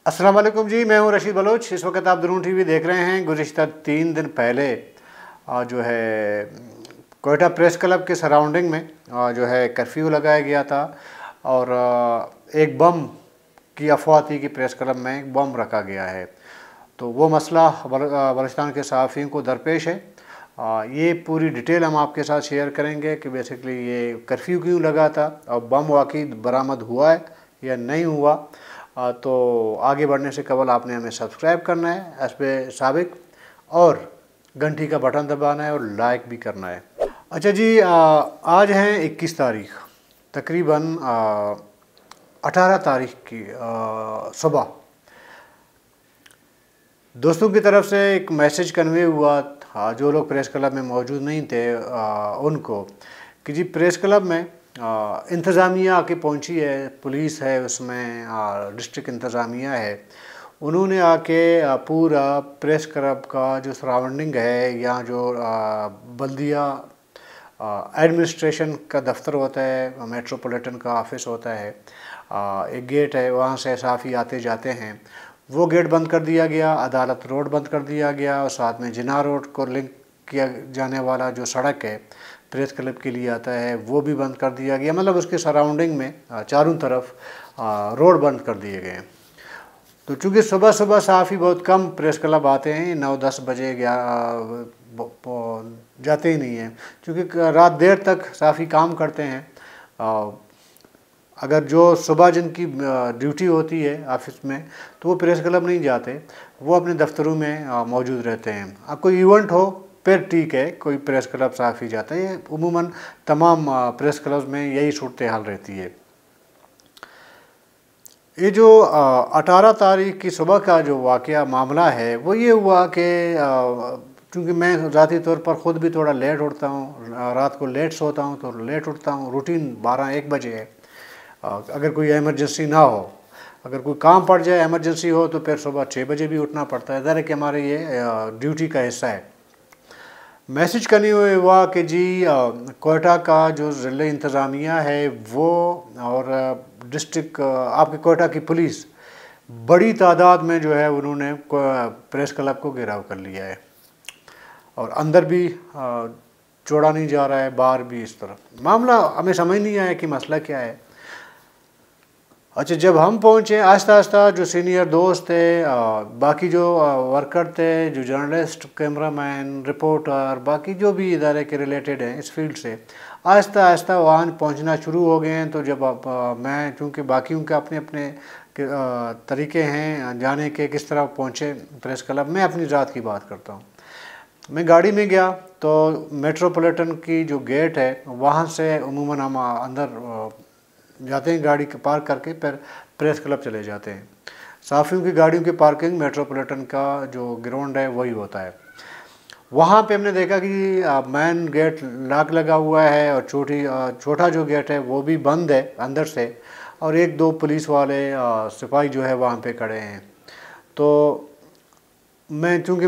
अस्सलाम वालेकुम जी, मैं हूं रशीद बलोच। इस वक्त आप दरून टीवी देख रहे हैं। गुज़िश्ता 3 दिन पहले जो है कोयटा प्रेस क्लब के सराउंडिंग में जो है कर्फ्यू लगाया गया था और एक बम की अफवाह थी कि प्रेस क्लब में एक बम रखा गया है। तो वो मसला बलूचिस्तान के सहाफ़ियों को दरपेश है। ये पूरी डिटेल हम आपके साथ शेयर करेंगे कि बेसिकली ये कर्फ्यू क्यों लगा था और बम वाकई बरामद हुआ है या नहीं हुआ। तो आगे बढ़ने से कबल आपने हमें सब्सक्राइब करना है, हस्बे साबिक, और घंटी का बटन दबाना है और लाइक भी करना है। अच्छा जी, आज हैं 21 तारीख, तकरीबन 18 तारीख की सुबह दोस्तों की तरफ से एक मैसेज कन्वे हुआ था, जो लोग प्रेस क्लब में मौजूद नहीं थे उनको, कि जी प्रेस क्लब में इंतज़ामिया आके पहुंची है, पुलिस है उसमें, डिस्ट्रिक्ट इंतज़ामिया है। उन्होंने आके पूरा प्रेस क्लब का जो सराउंडिंग है या जो बल्दिया एडमिनिस्ट्रेशन का दफ्तर होता है, मेट्रोपॉलिटन का ऑफिस होता है, एक गेट है, वहाँ से साफ़ी आते जाते हैं, वो गेट बंद कर दिया गया। अदालत रोड बंद कर दिया गया और साथ में जिना रोड को लिंक किया जाने वाला जो सड़क है प्रेस क्लब के लिए आता है वो भी बंद कर दिया गया। मतलब उसके सराउंडिंग में चारों तरफ रोड बंद कर दिए गए। तो चूँकि सुबह सुबह सहाफ़ी बहुत कम प्रेस क्लब आते हैं, 9-10 बजे जाते ही नहीं हैं, क्योंकि रात देर तक सहाफ़ी काम करते हैं। अगर जो सुबह जिनकी ड्यूटी होती है ऑफिस में तो वो प्रेस क्लब नहीं जाते, वो अपने दफ्तरों में मौजूद रहते हैं। अब कोई इवेंट हो फिर ठीक है, कोई प्रेस क्लब सहाफ़ी जाता है। ये उमूमन तमाम प्रेस क्लब में यही सूरत हाल रहती है। ये जो 18 तारीख की सुबह का जो वाक़या मामला है वो ये हुआ कि चूँकि मैं ज़ाती तौर पर ख़ुद भी थोड़ा लेट उठता हूँ, रात को लेट सोता हूँ तो लेट उठता हूँ। रूटीन 12-1 बजे है। अगर कोई एमरजेंसी ना हो, अगर कोई काम पड़ जाए, एमरजेंसी हो, तो फिर सुबह 6 बजे भी उठना पड़ता है। ज़रा कि हमारे ये ड्यूटी का हिस्सा है। मैसेज करनी हुआ कि जी कोयटा का जो ज़िला इंतज़ामिया है वो और डिस्ट्रिक्ट आपके कोयटा की पुलिस बड़ी तादाद में जो है उन्होंने प्रेस क्लब को घेराव कर लिया है और अंदर भी छोड़ा नहीं जा रहा है, बाहर भी इस तरह। मामला हमें समझ नहीं आया कि मसला क्या है। अच्छा, जब हम पहुँचे आहिस्ता आहिस्ता जो सीनियर दोस्त थे, बाकी जो वर्कर थे, जो जर्नलिस्ट, कैमरामैन, रिपोर्टर, बाकी जो भी इदारे के रिलेटेड हैं इस फील्ड से, आहिस्ता आहिस्ता वहाँ पहुँचना शुरू हो गए हैं। तो जब मैं, चूँकि बाकियों के अपने अपने तरीके हैं जाने के किस तरह पहुँचे प्रेस क्लब, मैं अपनी ज़ात की बात करता हूँ। मैं गाड़ी में गया तो मेट्रोपॉलिटन की जो गेट है वहाँ से उमूमन हम अंदर जाते हैं, गाड़ी पार्क करके फिर प्रेस क्लब चले जाते हैं। सहाफ़ियों की गाड़ियों की पार्किंग मेट्रोपॉलिटन का जो ग्राउंड है वही होता है। वहाँ पे हमने देखा कि मेन गेट लॉक लगा हुआ है और छोटा जो गेट है वो भी बंद है अंदर से, और 1-2 पुलिस वाले सिपाही जो है वहाँ पे खड़े हैं। तो मैं, चूँकि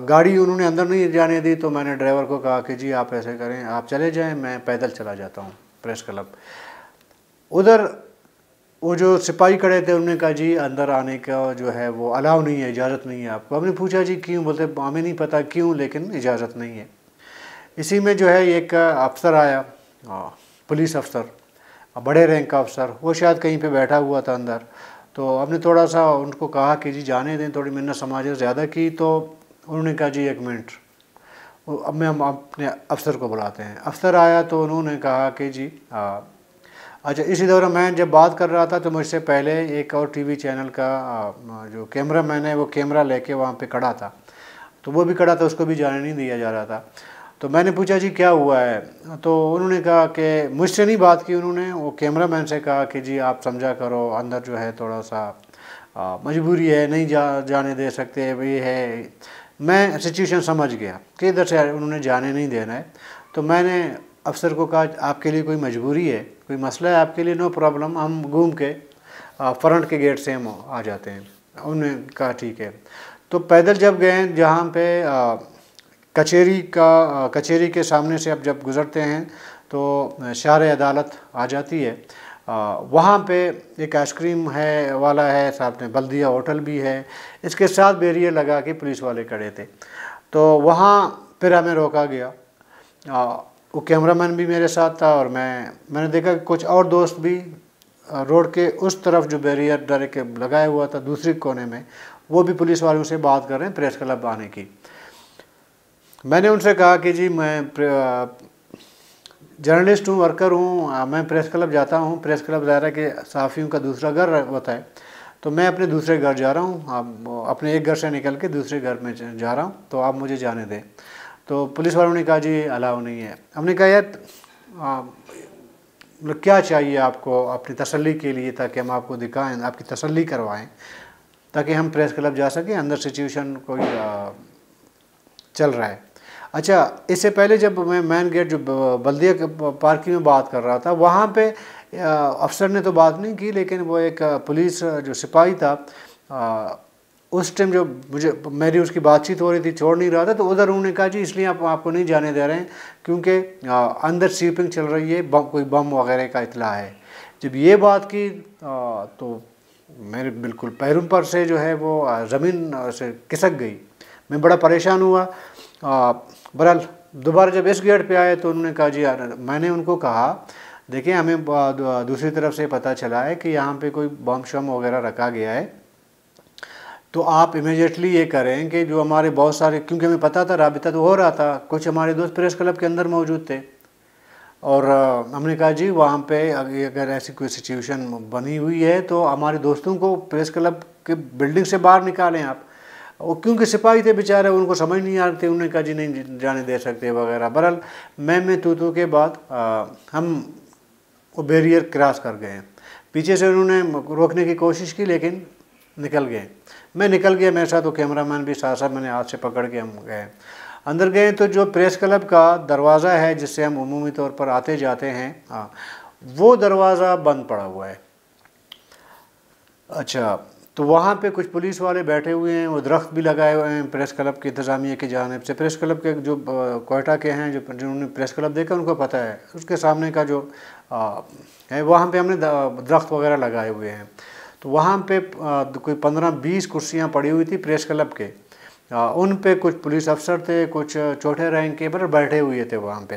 गाड़ी उन्होंने अंदर नहीं जाने दी, तो मैंने ड्राइवर को कहा कि जी आप ऐसे करें, आप चले जाएँ, मैं पैदल चला जाता हूँ प्रेस क्लब। उधर वो जो सिपाही खड़े थे उन्होंने कहा जी अंदर आने का जो है वो अलाउ नहीं है, इजाज़त नहीं है आपको। हमने पूछा जी क्यों? बोलते हमें नहीं पता क्यों, लेकिन इजाज़त नहीं है। इसी में जो है एक अफसर आया, पुलिस अफसर, बड़े रैंक का अफसर, वो शायद कहीं पे बैठा हुआ था अंदर। तो हमने थोड़ा सा उनको कहा कि जी जाने दें, थोड़ी मिन्नत समाजत ज़्यादा की। तो उन्होंने कहा जी 1 मिनट, अब हम अपने अफसर को बुलाते हैं। अफसर आया तो उन्होंने कहा कि जी अच्छा, इसी दौरान मैं जब बात कर रहा था तो मुझसे पहले एक और टीवी चैनल का जो कैमरा मैन है वो कैमरा लेके वहाँ पे खड़ा था, तो वो भी खड़ा था, उसको भी जाने नहीं दिया जा रहा था। तो मैंने पूछा जी क्या हुआ है? तो उन्होंने कहा कि मुझसे नहीं बात की उन्होंने, वो कैमरा मैन से कहा कि जी आप समझा करो, अंदर जो है थोड़ा सा मजबूरी है, नहीं जाने दे सकते ये है। मैं सिचुएशन समझ गया कि इधर से उन्होंने जाने नहीं देना है। तो मैंने अफसर को कहा आपके लिए कोई मजबूरी है, कोई मसला है आपके लिए? नो प्रॉब्लम, हम घूम के फ्रंट के गेट से हम आ जाते हैं। उन्होंने कहा ठीक है। तो पैदल जब गए जहाँ पे कचेरी के सामने से अब जब गुज़रते हैं तो शार अदालत आ जाती है। वहाँ पे एक आइसक्रीम है वाला है, साथ में बल्दिया होटल भी है, इसके साथ बैरियर लगा के पुलिस वाले खड़े थे। तो वहाँ फिर हमें रोका गया। वो कैमरामैन भी मेरे साथ था और मैंने देखा कि कुछ और दोस्त भी रोड के उस तरफ जो बैरियर डर के लगाया हुआ था दूसरी कोने में, वो भी पुलिस वालों से बात कर रहे हैं प्रेस क्लब आने की। मैंने उनसे कहा कि जी मैं जर्नलिस्ट हूँ, वर्कर हूँ, मैं प्रेस क्लब जाता हूँ। प्रेस क्लब ज़ाहिर है कि सहाफ़ियों का दूसरा घर होता है, तो मैं अपने दूसरे घर जा रहा हूँ, अपने एक घर से निकल के दूसरे घर में जा रहा हूँ, तो आप मुझे जाने दें। तो पुलिस वालों ने कहा जी अलाउ नहीं है। हमने कहा यार मतलब क्या चाहिए आपको अपनी तसल्ली के लिए, ताकि हम आपको दिखाएं, आपकी तसल्ली करवाएं, ताकि हम प्रेस क्लब जा सकें, अंदर सिचुएशन कोई चल रहा है। अच्छा, इससे पहले जब मैं मेन गेट जो बल्दिया के पार्किंग में बात कर रहा था, वहाँ पे अफसर ने तो बात नहीं की, लेकिन वो एक पुलिस जो सिपाही था उस टाइम जो मेरी उसकी बातचीत हो रही थी, छोड़ नहीं रहा था, तो उधर उन्होंने कहा जी इसलिए आपको नहीं जाने दे रहे हैं क्योंकि अंदर स्वीपिंग चल रही है, कोई बम वगैरह का इतला है। जब ये बात की तो मेरे बिल्कुल पैरों पर से जो है वो ज़मीन से खिसक गई। मैं बड़ा परेशान हुआ। बहरहाल दोबारा जब इस गेट पे आए तो उन्होंने कहा जी यार, मैंने उनको कहा देखिए हमें दूसरी तरफ से पता चला है कि यहाँ पे कोई बम शम वगैरह रखा गया है, तो आप इमीडिएटली ये करें कि जो हमारे बहुत सारे, क्योंकि हमें पता था राबिता तो हो रहा था, कुछ हमारे दोस्त प्रेस क्लब के अंदर मौजूद थे, और हमने कहा जी वहाँ पे अगर ऐसी कोई सिचुएशन बनी हुई है तो हमारे दोस्तों को प्रेस क्लब के बिल्डिंग से बाहर निकालें आप। वो क्योंकि सिपाही थे बेचारे, उनको समझ नहीं आ रही थी, उन्होंने कहा जी नहीं जाने दे सकते वगैरह। बहरहाल मैं तू के बाद हम वो बैरियर क्रॉस कर गए। पीछे से उन्होंने रोकने की कोशिश की लेकिन निकल गए। मैं निकल गया, मेरे साथ वो कैमरामैन भी साथ साथ, मैंने हाथ से पकड़ के हम गए। अंदर गए तो जो प्रेस क्लब का दरवाज़ा है जिससे हम उमूमी तौर पर आते जाते हैं, वो दरवाज़ा बंद पड़ा हुआ है। अच्छा, तो वहाँ पे कुछ पुलिस वाले बैठे हुए हैं, वो दरख्त भी लगाए हुए हैं प्रेस क्लब की इंतज़ामिया की जानिब से। प्रेस क्लब के जो कोयटा के हैं, जिन्होंने प्रेस क्लब देखा उनको पता है, उसके सामने का जो है वहाँ पे हमने दरख्त वगैरह लगाए हुए हैं। तो वहाँ पे कोई 15-20 कुर्सियाँ पड़ी हुई थी प्रेस क्लब के, उन पे कुछ पुलिस अफसर थे, कुछ छोटे रैंक के पर बैठे हुए थे वहाँ पे।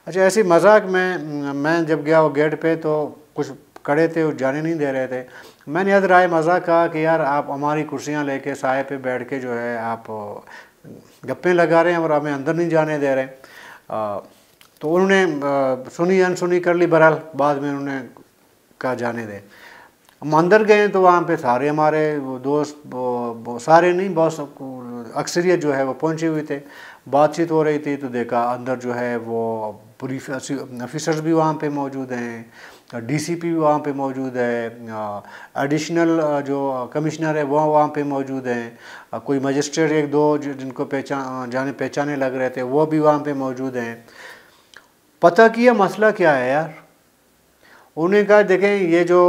अच्छा, ऐसी मजाक में मैं जब गया वो गेट पे तो कुछ खड़े थे, वो जाने नहीं दे रहे थे। मैंने याद राय मजाक कहा कि यार आप हमारी कुर्सियाँ लेके साए पे बैठ के जो है आप गप्पे लगा रहे हैं और हमें अंदर नहीं जाने दे रहे। तो उन्होंने सुनी अनसुनी कर ली। बहरहाल बाद में उन्होंने कहा जाने दें। हम अंदर गए तो वहाँ पे सारे हमारे दोस्त, सारे नहीं, बहुत अक्सरियत जो है वो पहुँचे हुए थे, बातचीत हो रही थी। तो देखा अंदर जो है वो पुलिस ऑफिसर्स भी वहाँ पे मौजूद हैं, डीसीपी भी वहाँ पे मौजूद है, एडिशनल जो कमिश्नर है वो वहाँ पे मौजूद हैं, कोई मजिस्ट्रेट एक दो जिनको जाने पहचाने लग रहे थे वो भी वहाँ पे मौजूद हैं। पता किया मसला क्या है यार। उन्होंने कहा देखें ये जो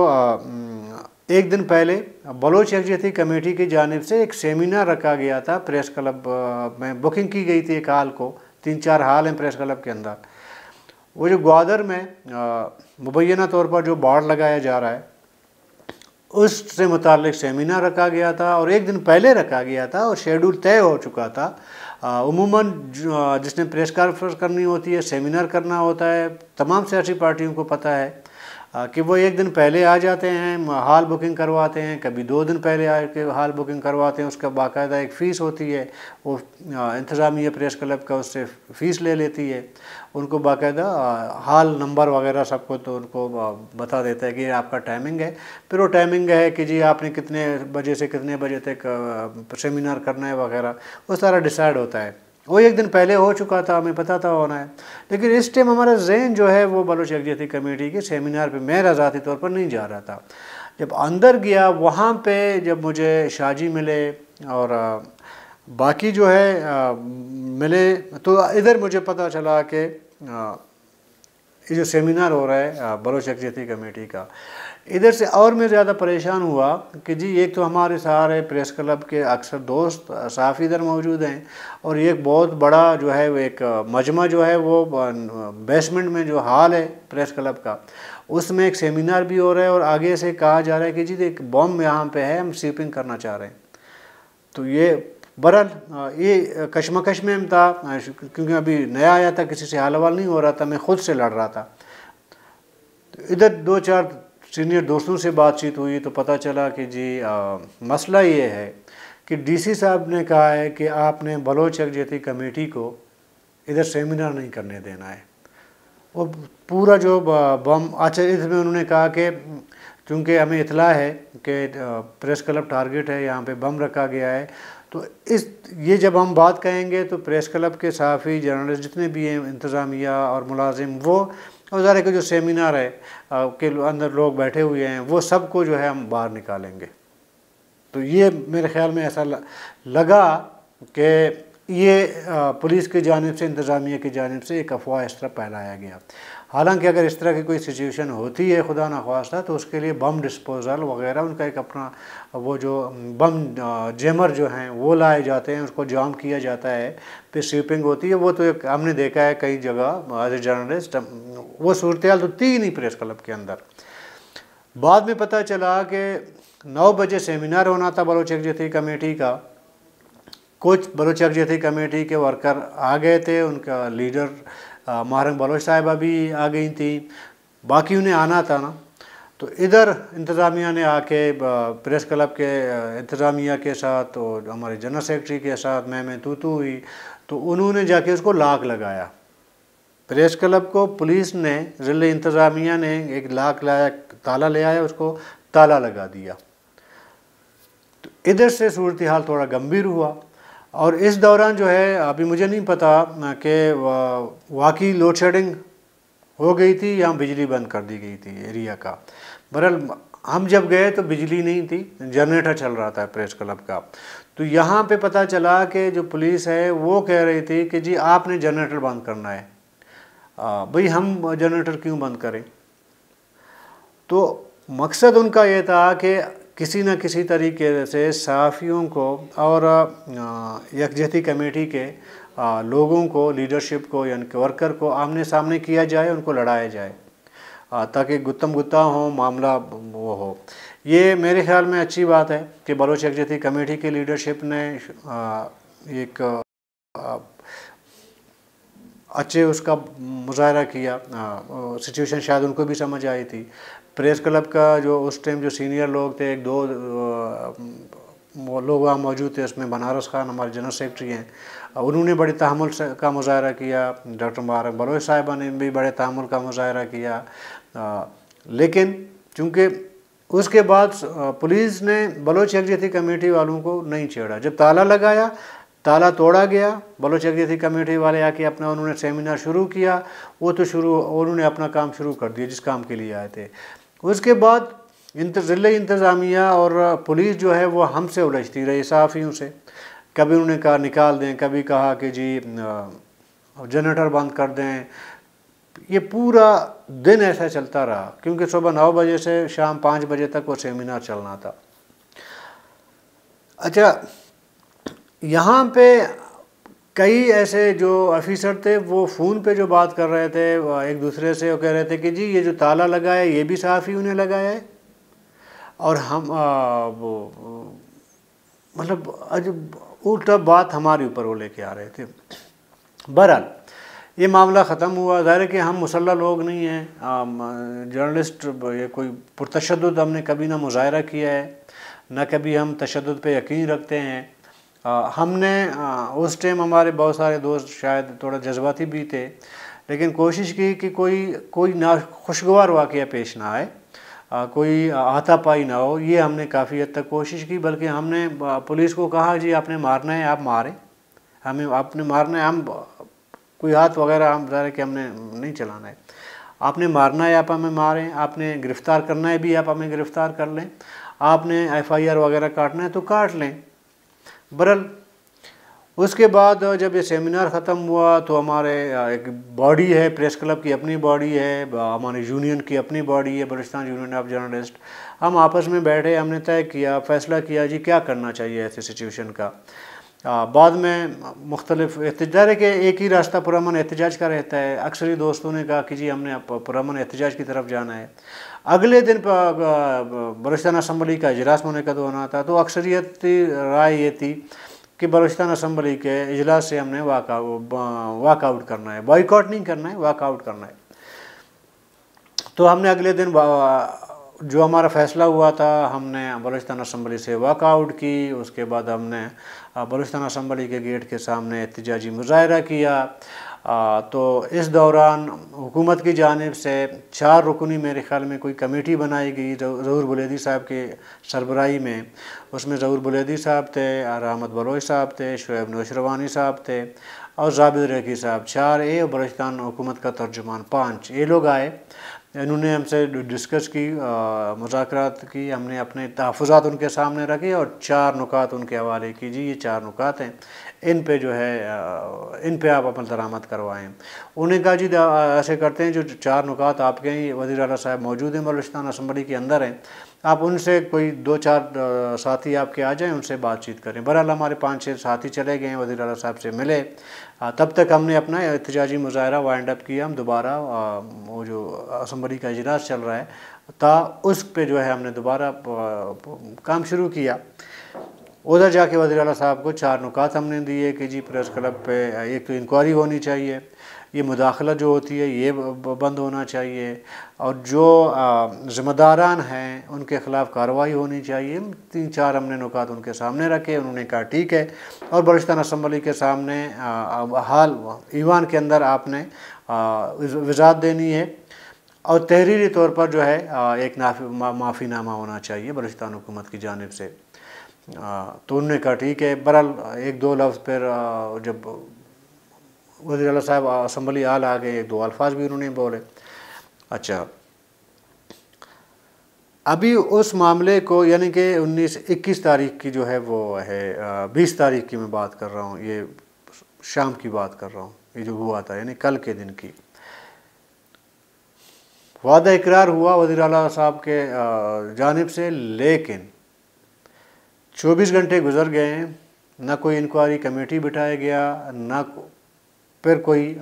एक दिन पहले बलोच यकजहती कमेटी की जानिब से एक सेमिनार रखा गया था प्रेस क्लब में, बुकिंग की गई थी एक हाल को, 3-4 हाल हैं प्रेस क्लब के अंदर। वो जो ग्वादर में मुबैना तौर पर जो बोर्ड लगाया जा रहा है उससे मुताल्लिक सेमिनार रखा गया था, और एक दिन पहले रखा गया था और शेड्यूल तय हो चुका था। उमूमन जिसने प्रेस कॉन्फ्रेंस करनी होती है, सेमिनार करना होता है, तमाम सियासी पार्टियों को पता है कि वो एक दिन पहले आ जाते हैं, हाल बुकिंग करवाते हैं, कभी 2 दिन पहले आके हाल बुकिंग करवाते हैं। उसका बाकायदा एक फ़ीस होती है, वो इंतज़ामिया प्रेस क्लब का उससे फ़ीस ले लेती है। उनको बाकायदा हाल नंबर वगैरह सबको तो उनको बता देता है कि आपका टाइमिंग है। फिर वो टाइमिंग है कि जी आपने कितने बजे से कितने बजे तक सेमिनार करना है वगैरह, वो सारा डिसाइड होता है। वो एक दिन पहले हो चुका था, हमें पता था होना है। लेकिन इस टाइम हमारा ज़हन जो है वो बलोच यकजहती कमेटी के सेमिनार पे मेरा ज़ाती तौर पर नहीं जा रहा था। जब अंदर गया वहाँ पे जब मुझे शाहजी मिले और बाकी जो है मिले, तो इधर मुझे पता चला कि ये जो सेमिनार हो रहा है बलोच यकजहती कमेटी का, इधर से और मैं ज़्यादा परेशान हुआ कि जी एक तो हमारे सारे प्रेस क्लब के अक्सर दोस्त सहाफ़ी इधर मौजूद हैं, और एक बहुत बड़ा जो है वो एक मजमा जो है वो बेसमेंट में जो हॉल है प्रेस क्लब का, उसमें एक सेमिनार भी हो रहा है, और आगे से कहा जा रहा है कि जी एक बम यहाँ पे है, हम स्वीपिंग करना चाह रहे हैं। तो ये बहरहाल ये कशमकश में था, क्योंकि अभी नया आया था, किसी से हाल हवाल नहीं हो रहा था, मैं ख़ुद से लड़ रहा था। तो इधर 2-4 सीनियर दोस्तों से बातचीत हुई तो पता चला कि जी मसला ये है कि डीसी साहब ने कहा है कि आपने बलोच यकजहती कमेटी को इधर सेमिनार नहीं करने देना है। और पूरा जो बम, अच्छा इसमें उन्होंने कहा कि चूँकि हमें इतला है कि प्रेस क्लब टारगेट है, यहाँ पे बम रखा गया है, तो ये जब हम बात कहेंगे तो प्रेस क्लब के सहाफ़ी जर्नलिस्ट जितने भी हैं, इंतज़ामिया और मुलाजिम, वो वज़ारे के जो सेमिनार है के अंदर लोग बैठे हुए हैं, वो सबको जो है हम बाहर निकालेंगे। तो ये मेरे ख़्याल में ऐसा लगा कि ये पुलिस की जानिब से, इंतज़ामिया की जानिब से एक अफवाह इस तरह फैलाया गया। हालांकि अगर इस तरह की कोई सिचुएशन होती है खुदा न ख्वास्ता, तो उसके लिए बम डिस्पोजल वगैरह उनका एक अपना वो जो बम जेमर जो हैं वो लाए जाते हैं, उसको जाम किया जाता है, फिर स्वीपिंग होती है। वो तो एक हमने देखा है कई जगह एज ए जर्नलिस्ट, वो सूरत हाल तो थी नहीं प्रेस क्लब के अंदर। बाद में पता चला कि 9 बजे सेमिनार होना था बलोच यकजहती कमेटी का। कुछ बलोच यकजहती कमेटी के वर्कर आ गए थे, उनका लीडर महारंग बलोच साहिबा भी आ गई थी, बाकी उन्हें आना था ना। तो इधर इंतज़ामिया ने आके प्रेस क्लब के इंतज़ामिया के साथ और हमारे जनरल सेक्रेटरी के साथ मैं तू हुई, तो उन्होंने जाके उसको लाक लगाया। प्रेस क्लब को पुलिस ने, ज़िले इंतज़ामिया ने एक लाक लाया, ताला ले आया, उसको ताला लगा दिया। तो इधर से सूरत हाल थोड़ा गंभीर हुआ। और इस दौरान जो है, अभी मुझे नहीं पता कि वाकई लोड शेडिंग हो गई थी या बिजली बंद कर दी गई थी एरिया का। बहरहाल हम जब गए तो बिजली नहीं थी, जनरेटर चल रहा था प्रेस क्लब का। तो यहाँ पे पता चला कि जो पुलिस है वो कह रही थी कि जी आपने जनरेटर बंद करना है। भाई हम जनरेटर क्यों बंद करें? तो मकसद उनका ये था कि किसी न किसी तरीके से सहाफ़ियों को और यकजहती कमेटी के लोगों को, लीडरशिप को यानी कि वर्कर को आमने सामने किया जाए, उनको लड़ाया जाए, ताकि गुत्तम गुत्ता हो, मामला वो हो। ये मेरे ख़्याल में अच्छी बात है कि बलोच यकजहती कमेटी की लीडरशिप ने एक अच्छे उसका मुज़ाहरा किया। सिचुएशन शायद उनको भी समझ आई थी। प्रेस क्लब का जो उस टाइम जो सीनियर लोग थे, 1-2 लोग वहाँ मौजूद थे, उसमें बनारस खान हमारे जनरल सेक्रेटरी हैं, उन्होंने बड़े तहम्मुल का मुज़ाहरा किया। डॉक्टर महारंग बलोच साहिबा ने भी बड़े तहम्मुल का मुज़ाहरा किया। लेकिन चूँकि उसके बाद पुलिस ने बलोच यकजहती कमेटी वालों को नहीं छेड़ा। जब ताला लगाया, ताला तोड़ा गया, बलोच यकजहती कमेटी वाले आके अपना उन्होंने सेमिनार शुरू किया। वो तो उन्होंने अपना काम शुरू कर दिया जिस काम के लिए आए थे। उसके बाद ज़िले इंतज़ामिया और पुलिस जो है वो हमसे उलझती रही, सहाफ़ियों से। कभी उन्होंने कहा निकाल दें, कभी कहा कि जी जनरेटर बंद कर दें। ये पूरा दिन ऐसा चलता रहा, क्योंकि सुबह 9 बजे से शाम 5 बजे तक वो सेमिनार चलना था। अच्छा, यहाँ पे कई ऐसे जो ऑफिसर थे वो फ़ोन पे जो बात कर रहे थे एक दूसरे से, वो कह रहे थे कि जी ये जो ताला लगाया ये भी सहाफ़ियों ने लगाया है, और हम वो मतलब अजब उल्टा बात हमारे ऊपर वो लेके आ रहे थे। बहरहाल ये मामला ख़त्म हुआ। ज़ाहिर है कि हम मुसल्लह लोग नहीं हैं, जर्नलिस्ट, ये कोई पुरतशद्दुद हमने कभी ना मुज़ाहरा किया है, ना कभी हम तशद्दुद पे यकीन रखते हैं। हमने उस टाइम हमारे बहुत सारे दोस्त शायद थोड़ा जज्बाती भी थे, लेकिन कोशिश की कि कोई ना खुशगवार वाक़या पेश ना आए, कोई हाथापाई ना हो। ये हमने काफ़ी हद तक कोशिश की। बल्कि हमने पुलिस को कहा जी आपने मारना है आप मारें, हमें आपने मारना है, हम कोई हाथ वगैरह हम ज़रा कि हमने नहीं चलाना है, आपने मारना है आप हमें मारें, आपने गिरफ़्तार करना है भी आप हमें गिरफ़्तार कर लें, आपने FIR वगैरह काटना है तो काट लें। बहरहाल उसके बाद जब ये सेमिनार ख़त्म हुआ तो हमारे एक बॉडी है, प्रेस क्लब की अपनी बॉडी है, हमारी यूनियन की अपनी बॉडी है, बलूचिस्तान यूनियन ऑफ जर्नलिस्ट। हम आपस में बैठे, हमने तय किया, फ़ैसला किया जी क्या करना चाहिए ऐसे सिचुएशन का। बाद में मुख्तलिफ एहतजाज के एक ही रास्ता पुरअमन एहतजाज का रहता है। अक्सरी दोस्तों ने कहा कि जी हमने पुरअमन एहतजाज की तरफ जाना है। अगले दिन बलूचिस्तान असम्बली का इजलास मुनक़िद होना था, तो अक्सरियती राय ये थी कि बलूचिस्तान असम्बली के इजलास से हमने वाकआउट करना है, बॉयकॉट नहीं करना है, वाकआउट करना है। तो हमने अगले दिन जो हमारा फ़ैसला हुआ था, हमने बलूचिस्तान असम्बली से वाकआउट की। उसके बाद हमने बलूचिस्तान असम्बली के गेट के सामने एहतजाजी मुज़ाहरा किया। तो इस दौरान हुकूमत की जानिब से 4 रुकनी मेरे ख़्याल में कोई कमेटी बनाई गई ज़हूर बुलेदी साहब के सरबराही में। उसमें ज़हूर बुलेदी साहब थे, रहमत बलोच साहब थे, शुएब नौशरवानी साहब थे और ज़ाबिद रकी साहब 4, ये बलूचिस्तान हुकूमत का तर्जुमान 5, ये लोग आए। इन्होंने हमसे डिस्कस की, मुज़ाकरात की, हमने अपने तहफ़्फ़ुज़ात उनके सामने रखे और 4 नुकात उनके हवाले की। जी ये 4 नुकात हैं, इन पे जो है इन पे आप अमल दरामद करवाएँ। उन्हें कहा जी ऐसे करते हैं, जो 4 नुकात आपके ही वज़ीर आला साहब मौजूद हैं बलूचिस्तान असम्बली के अंदर हैं, आप उनसे कोई 2-4 साथी आपके आ जाएँ, उनसे बातचीत करें। बहरहाल हमारे 5-6 साथी चले गए, वज़ीर आला साहब से मिले। तब तक हमने अपना एहतजाजी मुज़ाहरा वाइंड अप किया। हम दोबारा वो जो असम्बली का इजलास चल रहा है था, उस पे जो है हमने दोबारा काम शुरू किया। उधर जाके वज़ीर आला साहब को 4 नुकात हमने दिए कि जी प्रेस क्लब पे एक तो इंक्वायरी होनी चाहिए, ये मुदाखलत जो होती है ये बंद होना चाहिए, और जो ज़िम्मेदारान हैं उनके ख़िलाफ़ कार्रवाई होनी चाहिए। 3-4 हमने नुकात उनके सामने रखे। उन्होंने कहा ठीक है, और बलूचिस्तान असम्बली के सामने हाल ईवान के अंदर आपने वज़ाहत देनी है, और तहरीरी तौर पर जो है एक माफ़ीनामा होना चाहिए बलूचिस्तान हुकूमत की जानिब से। तो उन्होंने कहा ठीक है। बहरहाल 1-2 लफ्ज़ फिर जब वज़ीर आला साहब असम्बली हाल आ गए, 1-2 अल्फाज भी उन्होंने बोले। अच्छा, अभी उस मामले को यानी कि 21 तारीख की जो है वो है 20 तारीख की मैं बात कर रहा हूँ, ये शाम की बात कर रहा हूँ, ये जो हुआ था यानी कल के दिन की। वादा इकरार हुआ वज़ीर आला साहब के जानिब से, लेकिन 24 घंटे गुजर गए, ना कोई इंक्वायरी कमेटी बिठाया गया, ना फिर कोई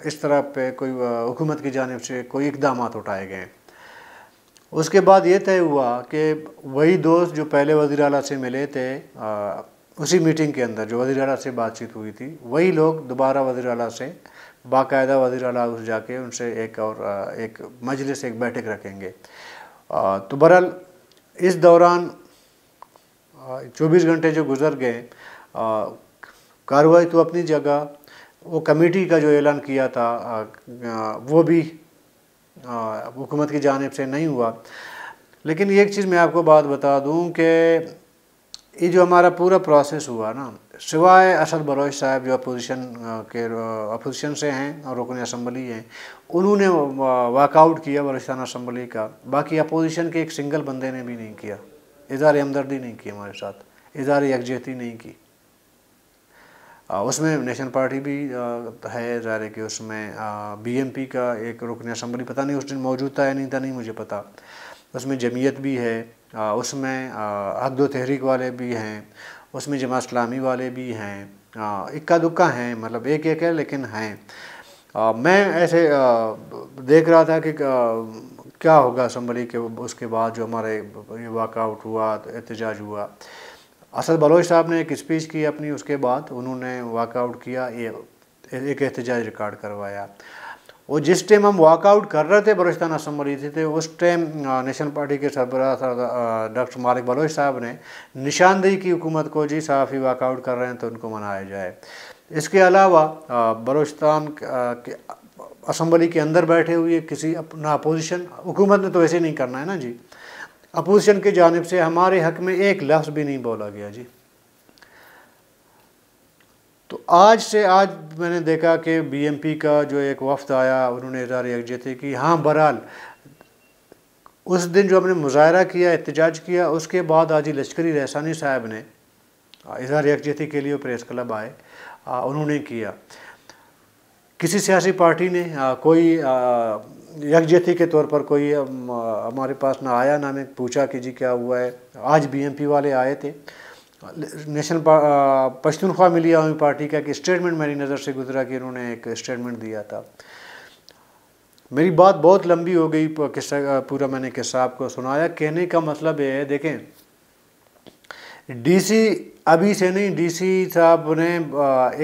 इस तरह पे कोई हुकूमत की जानिब से कोई इक़दामात उठाए गए। उसके बाद ये तय हुआ कि वही दोस्त जो पहले वज़ीर आला से मिले थे, उसी मीटिंग के अंदर जो वज़ीर आला से बातचीत हुई थी, वही लोग दोबारा वज़ीर आला से बाकायदा वज़ीर आला हाउस जाके उनसे एक मजलिस, एक बैठक रखेंगे। तो बहरहाल इस दौरान 24 घंटे जो गुज़र गए, कार्रवाई तो अपनी जगह, वो कमेटी का जो ऐलान किया था वो भी हुकूमत की जानिब से नहीं हुआ। लेकिन एक चीज़ मैं आपको बात बता दूं कि ये जो हमारा पूरा प्रोसेस हुआ ना, सिवाय असद बलोच साहब जो अपोजिशन से हैं और रुकन असम्बली हैं, उन्होंने वाकआउट किया बलूचिस्तान असम्बली का, बाकी अपोजिशन के एक सिंगल बंदे ने भी नहीं किया, इज़हार हमदर्दी नहीं की हमारे साथ, इज़हार यकजहती नहीं की। उसमें नेशनल पार्टी भी है, ज़ाहिर है कि उसमें BMP का एक रुकन असम्बली पता नहीं उस दिन मौजूद था या नहीं था, नहीं मुझे पता। उसमें जमीयत भी है, उसमें हक दो तहरीक वाले भी हैं, उसमें जमात इस्लामी वाले भी हैं, इक्का दुक्का हैं, मतलब एक एक है लेकिन हैं। मैं ऐसे देख रहा था कि क्या होगा असम्बली के उसके बाद जो हमारे ये वाकआउट हुआ, एहतजाज हुआ। असद बलोच साहब ने एक स्पीच की अपनी, उसके बाद उन्होंने वाकआउट किया, ये एक एहतजाज रिकॉर्ड करवाया। और जिस टाइम हम वाकआउट कर रहे थे बलूचिस्तान असम्बली थे, उस टाइम नेशनल पार्टी के सरबराह डॉक्टर मालिक बलोच साहब ने निशानदेही की हुकूमत को, जी सहाफ़ी वाकआउट कर रहे हैं तो उनको मनाया जाए। इसके अलावा बलूचिस्तान के असम्बली के अंदर बैठे हुए किसी अपना अपोजिशन, हुकूमत ने तो वैसे नहीं करना है ना जी, अपोजिशन की जानिब से हमारे हक़ में एक लफ्ज़ भी नहीं बोला गया जी। तो आज मैंने देखा कि BMP का जो एक वफ़द आया, उन्होंने इज़हार यकजहती की। हाँ, बहरहाल उस दिन जो हमने मुज़ाहरा किया, एहतजाज किया, उसके बाद आज लश्करी रहसानी साहब ने इजहार यकजहती के लिए प्रेस क्लब आए, उन्होंने किया। किसी सियासी पार्टी ने कोई यकजहती के तौर पर कोई हमारे पास ना आया, ना हमें पूछा कि जी क्या हुआ है। आज बीएमपी वाले आए थे, नेशनल पश्तूनख्वा मिली आवामी पार्टी का कि स्टेटमेंट मेरी नज़र से गुजरा कि उन्होंने एक स्टेटमेंट दिया था। मेरी बात बहुत लंबी हो गई, किस्सा पूरा मैंने किस्सा आपको सुनाया। कहने का मतलब ये है, देखें डीसी अभी से नहीं, डीसी साहब ने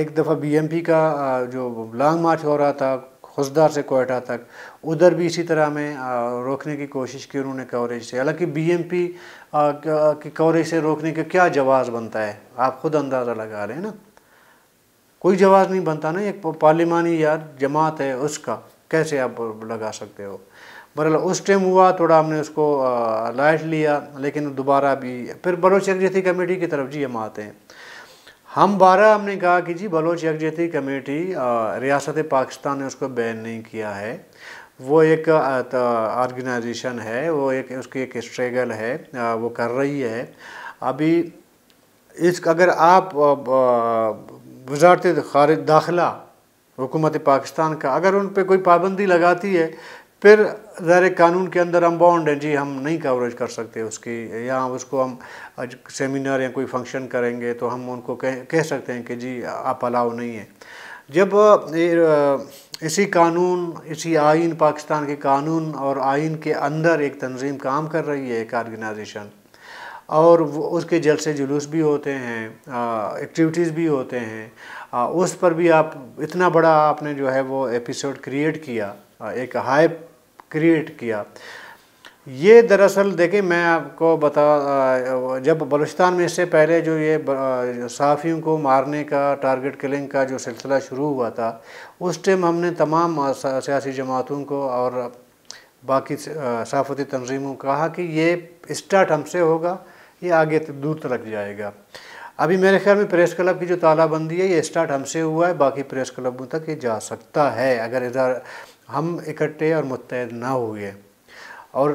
एक दफ़ा बीएमपी का जो लॉन्ग मार्च हो रहा था खुसदार से कोयटा तक, उधर भी इसी तरह में रोकने की कोशिश की उन्होंने कवरेज से। हालांकि बीएमपी की कवरेज से रोकने का क्या जवाज़ बनता है, आप खुद अंदाज़ा लगा रहे हैं ना, कोई जवाज़ नहीं बनता ना। एक पार्लिमानी यार जमात है, उसका कैसे आप लगा सकते हो। बहरहाल उस टाइम हुआ, थोड़ा हमने उसको लाइट लिया, लेकिन दोबारा भी फिर बलोच यकजहती कमेटी की तरफ जी हम आते हैं। हम 12 हमने कहा कि जी बलोच यकजहती कमेटी, रियासत पाकिस्तान ने उसको बैन नहीं किया है, वो एक ऑर्गेनाइजेशन है, वो एक उसकी एक स्ट्रगल है, वो कर रही है। अभी इस अगर आप वज़ारत दाखिला हुकूमत पाकिस्तान का अगर उन पर कोई पाबंदी लगाती है, फिर ज़ाहिर कानून के अंदर हम बाउंड हैं जी, हम नहीं कवरेज कर सकते उसकी, या उसको हम सेमिनार या कोई फंक्शन करेंगे तो हम उनको कह सकते हैं कि जी आप अलाउ नहीं है। जब इसी कानून, इसी आइन, पाकिस्तान के कानून और आइन के अंदर एक तंजीम काम कर रही है, एक ऑर्गेनाइजेशन, और वो उसके जलसे जुलूस भी होते हैं, एक्टिविटीज़ भी होते हैं, उस पर भी आप इतना बड़ा आपने जो है वो एपिसोड क्रिएट किया, एक हाइप क्रिएट किया। ये दरअसल देखें मैं आपको जब बलूचिस्तान में इससे पहले जो ये सहाफ़ियों को मारने का, टारगेट किलिंग का जो सिलसिला शुरू हुआ था, उस टाइम हमने तमाम सियासी जमातों को और बाकी सहाफ़ती तंजीमों को कहा कि ये स्टार्ट हमसे होगा, ये आगे दूर तक जाएगा। अभी मेरे ख्याल में प्रेस क्लब की जो तालाबंदी है, ये स्टार्ट हमसे हुआ है, बाकी प्रेस क्लबों तक ये जा सकता है अगर इधर हम इकट्ठे और मुत्तहद ना हुए। और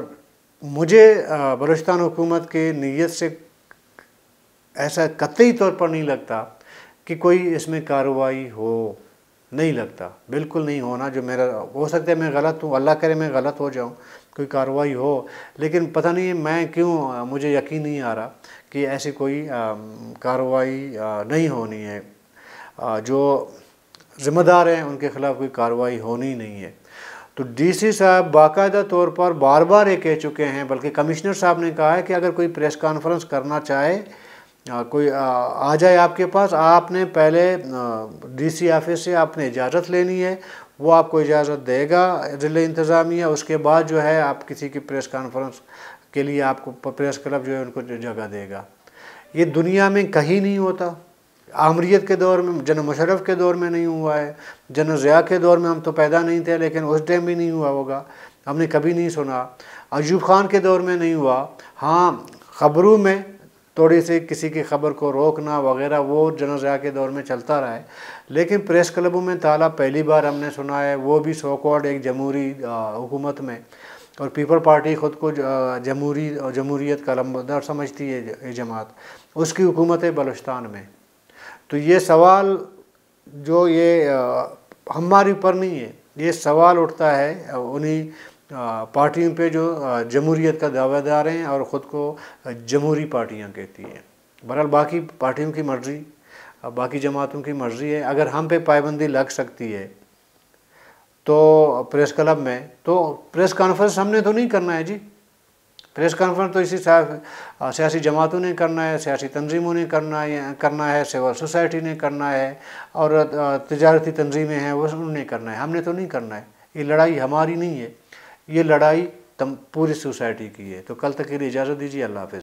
मुझे बलूचिस्तान हुकूमत की नीयत से ऐसा कतई तौर पर नहीं लगता कि कोई इसमें कार्रवाई हो, नहीं लगता, बिल्कुल नहीं होना। जो मेरा हो सकता है मैं गलत हूँ, अल्लाह करे मैं गलत हो जाऊँ, कोई कार्रवाई हो, लेकिन पता नहीं मैं क्यों, मुझे यकीन नहीं आ रहा कि ऐसी कोई कार्रवाई नहीं होनी है। जो ज़िम्मेदार हैं उनके ख़िलाफ़ कोई कार्रवाई होनी नहीं है। तो डीसी साहब बाकायदा तौर पर बार बार ये कह चुके हैं, बल्कि कमिश्नर साहब ने कहा है कि अगर कोई प्रेस कॉन्फ्रेंस करना चाहे, कोई आ जाए आपके पास, आपने पहले डीसी ऑफिस से आपने इजाज़त लेनी है, वो आपको इजाज़त देगा ज़िला इंतज़ामिया। उसके बाद जो है आप किसी की प्रेस कॉन्फ्रेंस के लिए आपको प्रेस क्लब जो है उनको जगह देगा। ये दुनिया में कहीं नहीं होता। आमरीत के दौर में, जनरल मुशर्रफ के दौर में नहीं हुआ है, जनरल ज़िया के दौर में हम तो पैदा नहीं थे, लेकिन उस टाइम भी नहीं हुआ होगा, हमने कभी नहीं सुना। अयूब खान के दौर में नहीं हुआ। हाँ, ख़बरों में थोड़ी सी किसी की ख़बर को रोकना वगैरह वो जनरल ज़िया के दौर में चलता रहा है, लेकिन प्रेस क्लबों में ताला पहली बार हमने सुना है, वो भी सो कॉल्ड एक जमहूरी हुकूमत में। और पीपल पार्टी ख़ुद को जमहूरियत का लंबरदार समझती है, ये जमात, उसकी हुकूमत है बलूचिस्तान में। तो ये सवाल जो ये हमारे ऊपर नहीं है, ये सवाल उठता है उन्हीं पार्टियों पे जो जमहूरियत का दावेदार हैं और ख़ुद को जमहूरी पार्टियां कहती हैं। बहरहाल बाकी पार्टियों की मर्ज़ी, बाकी जमातों की मर्ज़ी है। अगर हम पे पाबंदी लग सकती है तो प्रेस क्लब में, तो प्रेस कॉन्फ्रेंस हमने तो नहीं करना है जी। प्रेस कॉन्फ्रेंस तो इसी सियासी जमातों ने करना है, सियासी तंजीमों ने करना है, सिविल सोसाइटी ने करना है, और तजारती तंजीमें हैं वो उन्होंने करना है, हमने तो नहीं करना है। ये लड़ाई हमारी नहीं है, ये लड़ाई पूरी सोसाइटी की है। तो कल तक के लिए इजाज़त दीजिए, अल्लाह हाफ़िज़।